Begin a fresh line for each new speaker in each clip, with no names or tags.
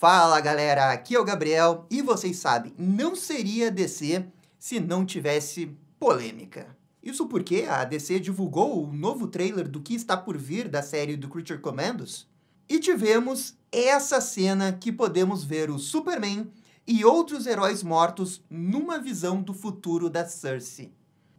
Fala galera, aqui é o Gabriel e vocês sabem, não seria DC se não tivesse polêmica. Isso porque a DC divulgou o novo trailer do que está por vir da série do Creature Commandos e tivemos essa cena que podemos ver o Superman e outros heróis mortos numa visão do futuro da Cersei.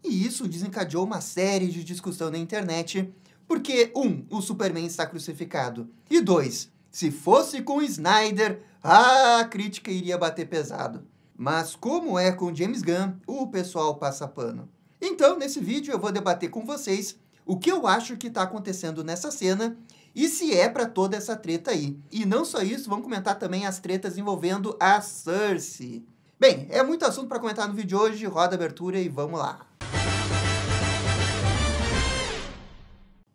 E isso desencadeou uma série de discussão na internet porque, o Superman está crucificado e 2, se fosse com o Snyder, a crítica iria bater pesado. Mas como é com James Gunn, o pessoal passa pano. Então, nesse vídeo eu vou debater com vocês o que eu acho que está acontecendo nessa cena e se é para toda essa treta aí. E não só isso, vamos comentar também as tretas envolvendo a Cersei. Bem, é muito assunto para comentar no vídeo de hoje, roda a abertura e vamos lá.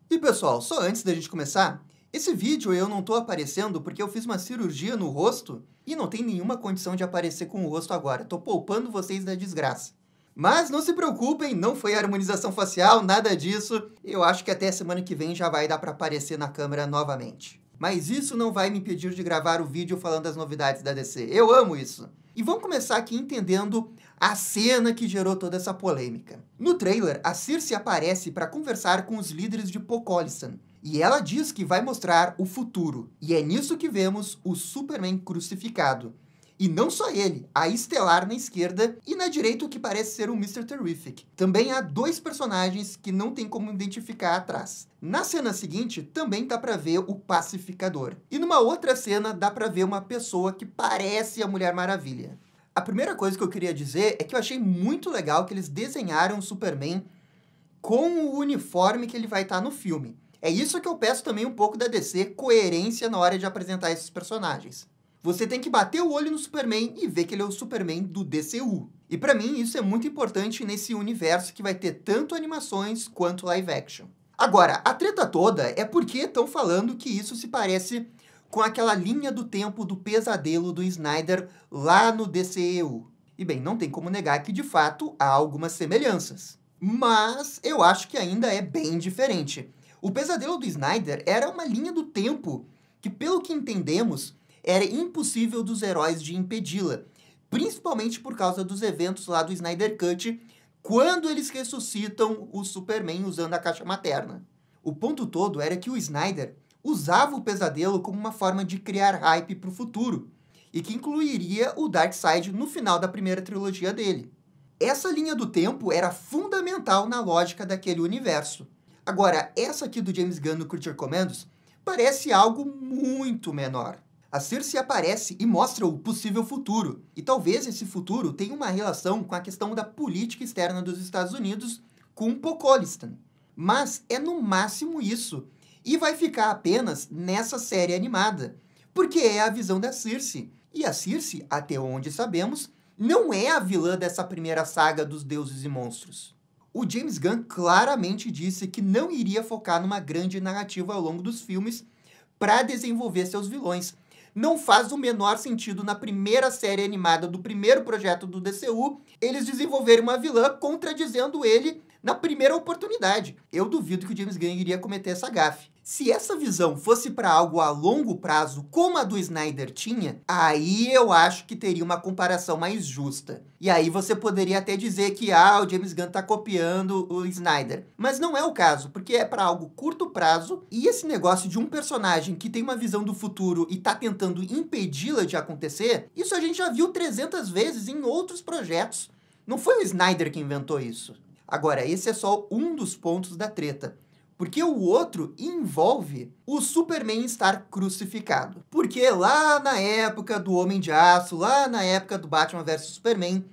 E pessoal, só antes da gente começar, esse vídeo eu não tô aparecendo porque eu fiz uma cirurgia no rosto e não tem nenhuma condição de aparecer com o rosto agora. Tô poupando vocês da desgraça. Mas não se preocupem, não foi harmonização facial, nada disso. Eu acho que até semana que vem já vai dar para aparecer na câmera novamente. Mas isso não vai me impedir de gravar o vídeo falando das novidades da DC. Eu amo isso. E vamos começar aqui entendendo a cena que gerou toda essa polêmica. No trailer, a Cersei aparece para conversar com os líderes de Pokolistan. E ela diz que vai mostrar o futuro. E é nisso que vemos o Superman crucificado. E não só ele, a Estelar na esquerda e na direita o que parece ser o Mr. Terrific. Também há dois personagens que não tem como identificar atrás. Na cena seguinte, também dá pra ver o Pacificador. E numa outra cena, dá pra ver uma pessoa que parece a Mulher Maravilha. A primeira coisa que eu queria dizer é que eu achei muito legal que eles desenharam o Superman com o uniforme que ele vai estar no filme. É isso que eu peço também um pouco da DC, coerência na hora de apresentar esses personagens. Você tem que bater o olho no Superman e ver que ele é o Superman do DCU. E pra mim isso é muito importante nesse universo que vai ter tanto animações quanto live action. Agora, a treta toda é porque estão falando que isso se parece com aquela linha do tempo do pesadelo do Snyder lá no DCEU. E bem, não tem como negar que de fato há algumas semelhanças. Mas eu acho que ainda é bem diferente. O pesadelo do Snyder era uma linha do tempo que, pelo que entendemos, era impossível dos heróis de impedi-la, principalmente por causa dos eventos lá do Snyder Cut, quando eles ressuscitam o Superman usando a caixa materna. O ponto todo era que o Snyder usava o pesadelo como uma forma de criar hype para o futuro, e que incluiria o Darkseid no final da primeira trilogia dele. Essa linha do tempo era fundamental na lógica daquele universo. Agora, essa aqui do James Gunn no Creature Commandos parece algo muito menor. A Cersei aparece e mostra o possível futuro, e talvez esse futuro tenha uma relação com a questão da política externa dos Estados Unidos com Pokolistan. Mas é no máximo isso, e vai ficar apenas nessa série animada, porque é a visão da Cersei. E a Cersei, até onde sabemos, não é a vilã dessa primeira saga dos deuses e monstros. O James Gunn claramente disse que não iria focar numa grande narrativa ao longo dos filmes para desenvolver seus vilões. Não faz o menor sentido na primeira série animada do primeiro projeto do DCU eles desenvolverem uma vilã contradizendo ele na primeira oportunidade. Eu duvido que o James Gunn iria cometer essa gafe. Se essa visão fosse para algo a longo prazo, como a do Snyder tinha, aí eu acho que teria uma comparação mais justa. E aí você poderia até dizer que o James Gunn tá copiando o Snyder. Mas não é o caso, porque é para algo curto prazo, e esse negócio de um personagem que tem uma visão do futuro e tá tentando impedi-la de acontecer, isso a gente já viu 300 vezes em outros projetos. Não foi o Snyder que inventou isso. Agora, esse é só um dos pontos da treta. Porque o outro envolve o Superman estar crucificado. Porque lá na época do Homem de Aço, lá na época do Batman vs Superman,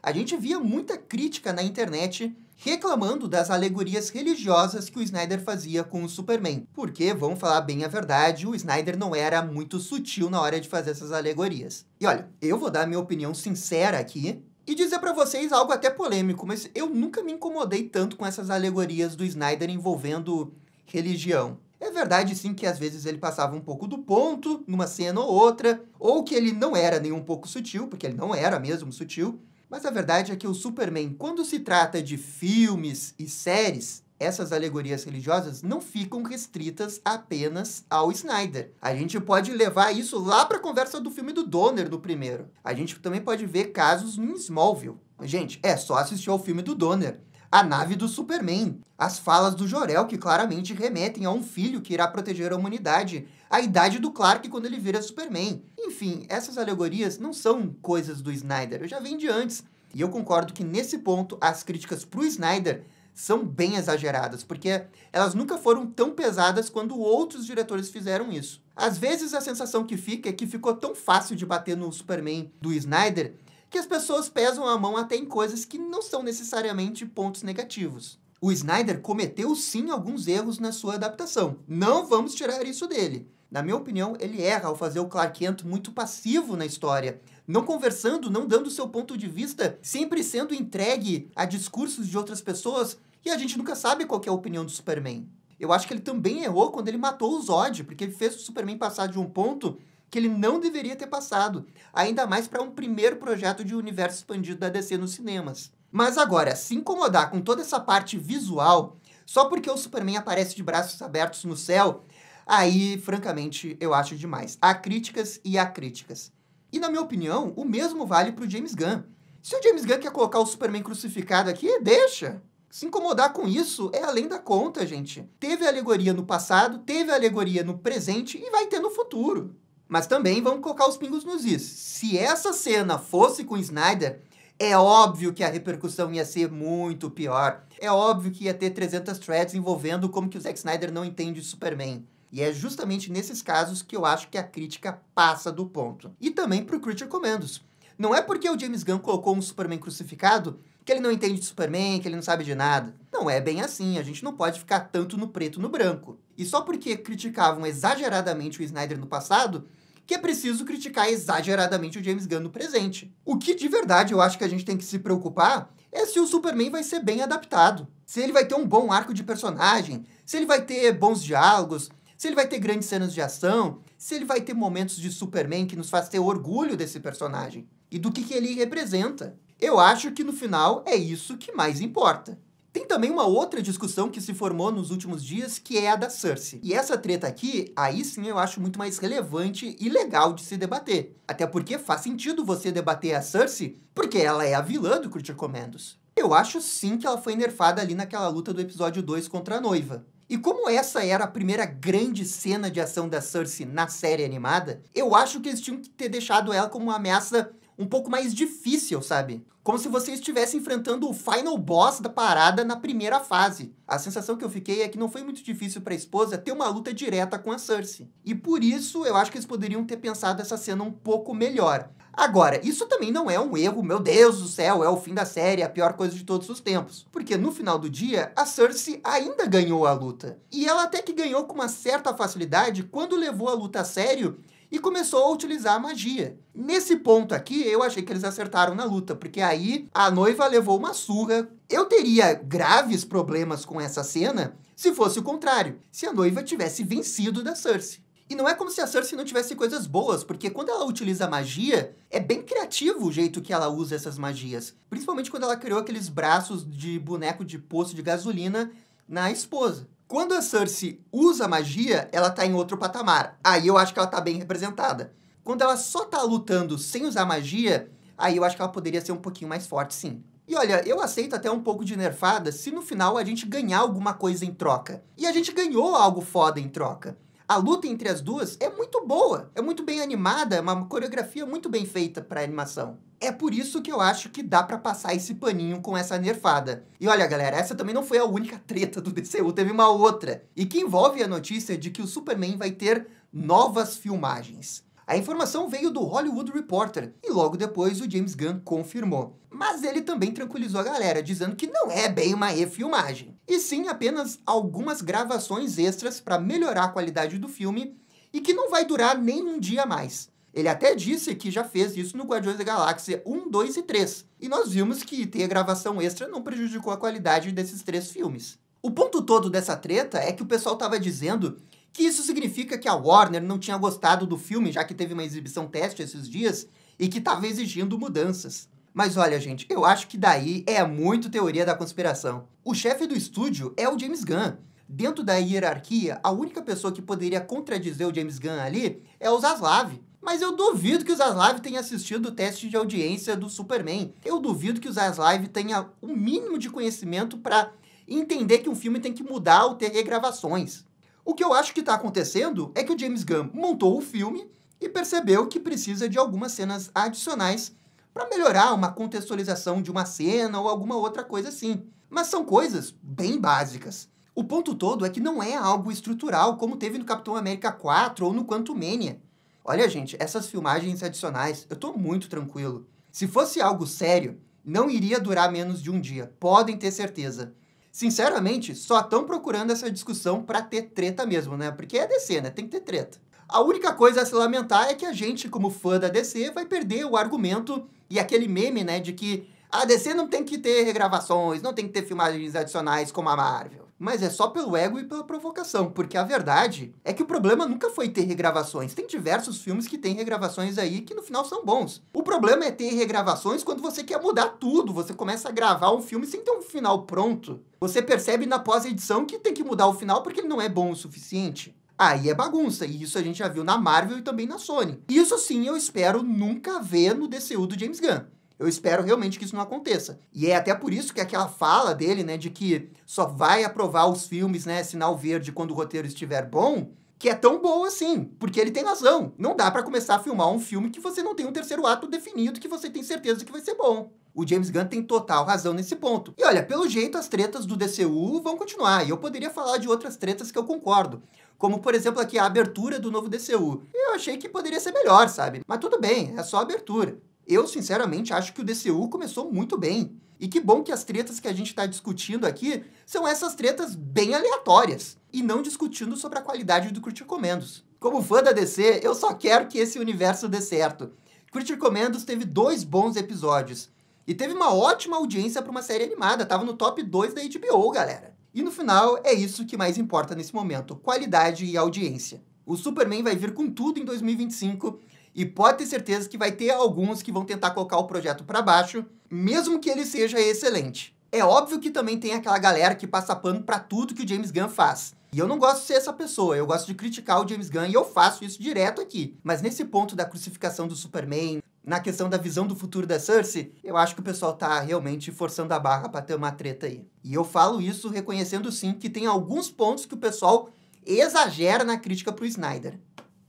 a gente via muita crítica na internet reclamando das alegorias religiosas que o Snyder fazia com o Superman. Porque, vamos falar bem a verdade, o Snyder não era muito sutil na hora de fazer essas alegorias. E olha, eu vou dar minha opinião sincera aqui, e dizer pra vocês algo até polêmico, mas eu nunca me incomodei tanto com essas alegorias do Snyder envolvendo religião. É verdade sim que às vezes ele passava um pouco do ponto, numa cena ou outra, ou que ele não era nem um pouco sutil, porque ele não era mesmo sutil, mas a verdade é que o Superman, quando se trata de filmes e séries, essas alegorias religiosas não ficam restritas apenas ao Snyder. A gente pode levar isso lá para a conversa do filme do Donner no primeiro. A gente também pode ver casos em Smallville. Gente, é só assistir ao filme do Donner. A nave do Superman, as falas do Jor-El que claramente remetem a um filho que irá proteger a humanidade, a idade do Clark quando ele vira Superman. Enfim, essas alegorias não são coisas do Snyder, eu já vim de antes. E eu concordo que nesse ponto as críticas pro Snyder são bem exageradas, porque elas nunca foram tão pesadas quando outros diretores fizeram isso. Às vezes a sensação que fica é que ficou tão fácil de bater no Superman do Snyder que as pessoas pesam a mão até em coisas que não são necessariamente pontos negativos. O Snyder cometeu sim alguns erros na sua adaptação. Não vamos tirar isso dele. Na minha opinião, ele erra ao fazer o Clark Kent muito passivo na história, não conversando, não dando seu ponto de vista, sempre sendo entregue a discursos de outras pessoas, e a gente nunca sabe qual que é a opinião do Superman. Eu acho que ele também errou quando ele matou o Zod, porque ele fez o Superman passar de um ponto que ele não deveria ter passado, ainda mais para um primeiro projeto de universo expandido da DC nos cinemas. Mas agora, se incomodar com toda essa parte visual, só porque o Superman aparece de braços abertos no céu, aí, francamente, eu acho demais. Há críticas e há críticas. E, na minha opinião, o mesmo vale pro James Gunn. Se o James Gunn quer colocar o Superman crucificado aqui, deixa. Se incomodar com isso é além da conta, gente. Teve alegoria no passado, teve alegoria no presente e vai ter no futuro. Mas também vamos colocar os pingos nos is. Se essa cena fosse com o Snyder, é óbvio que a repercussão ia ser muito pior. É óbvio que ia ter 300 threads envolvendo como que o Zack Snyder não entende Superman. E é justamente nesses casos que eu acho que a crítica passa do ponto. E também pro Creature Commandos. Não é porque o James Gunn colocou um Superman crucificado que ele não entende de Superman, que ele não sabe de nada. Não é bem assim, a gente não pode ficar tanto no preto no branco. E só porque criticavam exageradamente o Snyder no passado, que é preciso criticar exageradamente o James Gunn no presente. O que de verdade eu acho que a gente tem que se preocupar é se o Superman vai ser bem adaptado. Se ele vai ter um bom arco de personagem, se ele vai ter bons diálogos, se ele vai ter grandes cenas de ação, se ele vai ter momentos de Superman que nos faz ter orgulho desse personagem e do que ele representa. Eu acho que no final é isso que mais importa. Tem também uma outra discussão que se formou nos últimos dias, que é a da Cersei. E essa treta aqui, aí sim eu acho muito mais relevante e legal de se debater. Até porque faz sentido você debater a Cersei, porque ela é a vilã do Creature Commandos. Eu acho sim que ela foi nerfada ali naquela luta do episódio 2 contra a noiva. E como essa era a primeira grande cena de ação da Cersei na série animada, eu acho que eles tinham que ter deixado ela como uma ameaça um pouco mais difícil, sabe? Como se você estivesse enfrentando o final boss da parada na primeira fase. A sensação que eu fiquei é que não foi muito difícil para a esposa ter uma luta direta com a Cersei. E por isso eu acho que eles poderiam ter pensado essa cena um pouco melhor. Agora, isso também não é um erro, meu Deus do céu, é o fim da série, a pior coisa de todos os tempos. Porque no final do dia, a Cersei ainda ganhou a luta. E ela até que ganhou com uma certa facilidade quando levou a luta a sério e começou a utilizar a magia. Nesse ponto aqui, eu achei que eles acertaram na luta, porque aí a noiva levou uma surra. Eu teria graves problemas com essa cena se fosse o contrário, se a noiva tivesse vencido da Cersei. E não é como se a Cersei não tivesse coisas boas, porque quando ela utiliza magia, é bem criativo o jeito que ela usa essas magias. Principalmente quando ela criou aqueles braços de boneco de poço de gasolina na esposa. Quando a Cersei usa magia, ela tá em outro patamar. Aí eu acho que ela tá bem representada. Quando ela só tá lutando sem usar magia, aí eu acho que ela poderia ser um pouquinho mais forte, sim. E olha, eu aceito até um pouco de nerfada se no final a gente ganhar alguma coisa em troca. E a gente ganhou algo foda em troca. A luta entre as duas é muito boa, é muito bem animada, é uma coreografia muito bem feita pra animação. É por isso que eu acho que dá pra passar esse paninho com essa nerfada. E olha, galera, essa também não foi a única treta do DCU, teve uma outra. E que envolve a notícia de que o Superman vai ter novas filmagens. A informação veio do Hollywood Reporter, e logo depois o James Gunn confirmou. Mas ele também tranquilizou a galera, dizendo que não é bem uma refilmagem, e sim apenas algumas gravações extras para melhorar a qualidade do filme, e que não vai durar nem um dia a mais. Ele até disse que já fez isso no Guardiões da Galáxia 1, 2 e 3, e nós vimos que ter a gravação extra não prejudicou a qualidade desses 3 filmes. O ponto todo dessa treta é que o pessoal estava dizendo que isso significa que a Warner não tinha gostado do filme, já que teve uma exibição teste esses dias, e que estava exigindo mudanças. Mas olha, gente, eu acho que daí é muito teoria da conspiração. O chefe do estúdio é o James Gunn. Dentro da hierarquia, a única pessoa que poderia contradizer o James Gunn ali é o Zaslav. Mas eu duvido que o Zaslav tenha assistido o teste de audiência do Superman. Eu duvido que o Zaslav tenha o mínimo de conhecimento para entender que um filme tem que mudar ou ter regravações. O que eu acho que está acontecendo é que o James Gunn montou o filme e percebeu que precisa de algumas cenas adicionais para melhorar uma contextualização de uma cena ou alguma outra coisa assim. Mas são coisas bem básicas. O ponto todo é que não é algo estrutural, como teve no Capitão América 4 ou no Quantumania. Olha, gente, essas filmagens adicionais, eu tô muito tranquilo. Se fosse algo sério, não iria durar menos de um dia, podem ter certeza. Sinceramente, só estão procurando essa discussão pra ter treta mesmo, né? Porque é DC, né? Tem que ter treta. A única coisa a se lamentar é que a gente, como fã da DC, vai perder o argumento e aquele meme, né, de que a DC não tem que ter regravações, não tem que ter filmagens adicionais como a Marvel. Mas é só pelo ego e pela provocação, porque a verdade é que o problema nunca foi ter regravações. Tem diversos filmes que têm regravações aí que no final são bons. O problema é ter regravações quando você quer mudar tudo, você começa a gravar um filme sem ter um final pronto. Você percebe na pós-edição que tem que mudar o final porque ele não é bom o suficiente. Aí é bagunça, e isso a gente já viu na Marvel e também na Sony. Isso sim eu espero nunca ver no DCU do James Gunn. Eu espero realmente que isso não aconteça. E é até por isso que aquela fala dele, né, de que só vai aprovar os filmes, né, sinal verde quando o roteiro estiver bom, que é tão boa assim, porque ele tem razão. Não dá pra começar a filmar um filme que você não tem um terceiro ato definido que você tem certeza que vai ser bom. O James Gunn tem total razão nesse ponto. E olha, pelo jeito as tretas do DCU vão continuar, e eu poderia falar de outras tretas que eu concordo. Como, por exemplo, aqui a abertura do novo DCU. Eu achei que poderia ser melhor, sabe? Mas tudo bem, é só abertura. Eu, sinceramente, acho que o DCU começou muito bem. E que bom que as tretas que a gente está discutindo aqui são essas tretas bem aleatórias. E não discutindo sobre a qualidade do Critical Commandos. Como fã da DC, eu só quero que esse universo dê certo. Critical Commandos teve 2 bons episódios. E teve uma ótima audiência para uma série animada. Tava no top 2 da HBO, galera. E no final, é isso que mais importa nesse momento. Qualidade e audiência. O Superman vai vir com tudo em 2025... E pode ter certeza que vai ter alguns que vão tentar colocar o projeto para baixo, mesmo que ele seja excelente. É óbvio que também tem aquela galera que passa pano para tudo que o James Gunn faz. E eu não gosto de ser essa pessoa, eu gosto de criticar o James Gunn e eu faço isso direto aqui. Mas nesse ponto da crucificação do Superman, na questão da visão do futuro da Cersei, eu acho que o pessoal tá realmente forçando a barra para ter uma treta aí. E eu falo isso reconhecendo sim que tem alguns pontos que o pessoal exagera na crítica pro Snyder.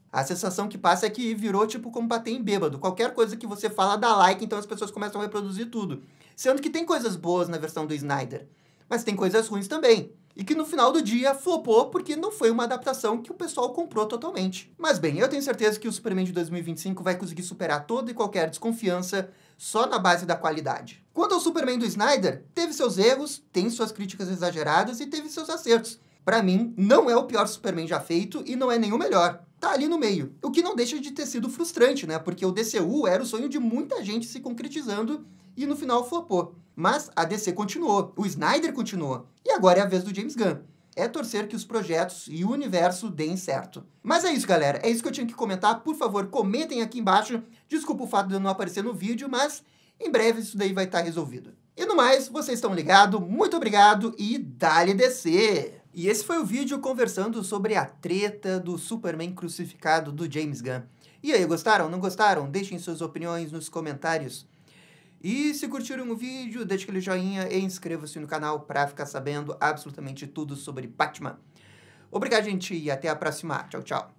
A sensação que passa é que virou tipo como bater em bêbado. Qualquer coisa que você fala dá like, então as pessoas começam a reproduzir tudo. Sendo que tem coisas boas na versão do Snyder, mas tem coisas ruins também. E que no final do dia flopou porque não foi uma adaptação que o pessoal comprou totalmente. Mas bem, eu tenho certeza que o Superman de 2025 vai conseguir superar toda e qualquer desconfiança só na base da qualidade. Quanto ao Superman do Snyder, teve seus erros, tem suas críticas exageradas e teve seus acertos. Pra mim, não é o pior Superman já feito e não é nem o melhor. Tá ali no meio. O que não deixa de ter sido frustrante, né? Porque o DCU era o sonho de muita gente se concretizando e no final flopou. Mas a DC continuou, o Snyder continuou. E agora é a vez do James Gunn. É torcer que os projetos e o universo deem certo. Mas é isso, galera. É isso que eu tinha que comentar. Por favor, comentem aqui embaixo. Desculpa o fato de eu não aparecer no vídeo, mas em breve isso daí vai estar resolvido. E no mais, vocês estão ligados. Muito obrigado e dale DC! E esse foi o vídeo conversando sobre a treta do Superman crucificado do James Gunn. E aí, gostaram? Não gostaram? Deixem suas opiniões nos comentários. E se curtiram o vídeo, deixe aquele joinha e inscreva-se no canal para ficar sabendo absolutamente tudo sobre Batman. Obrigado, gente, e até a próxima. Tchau, tchau.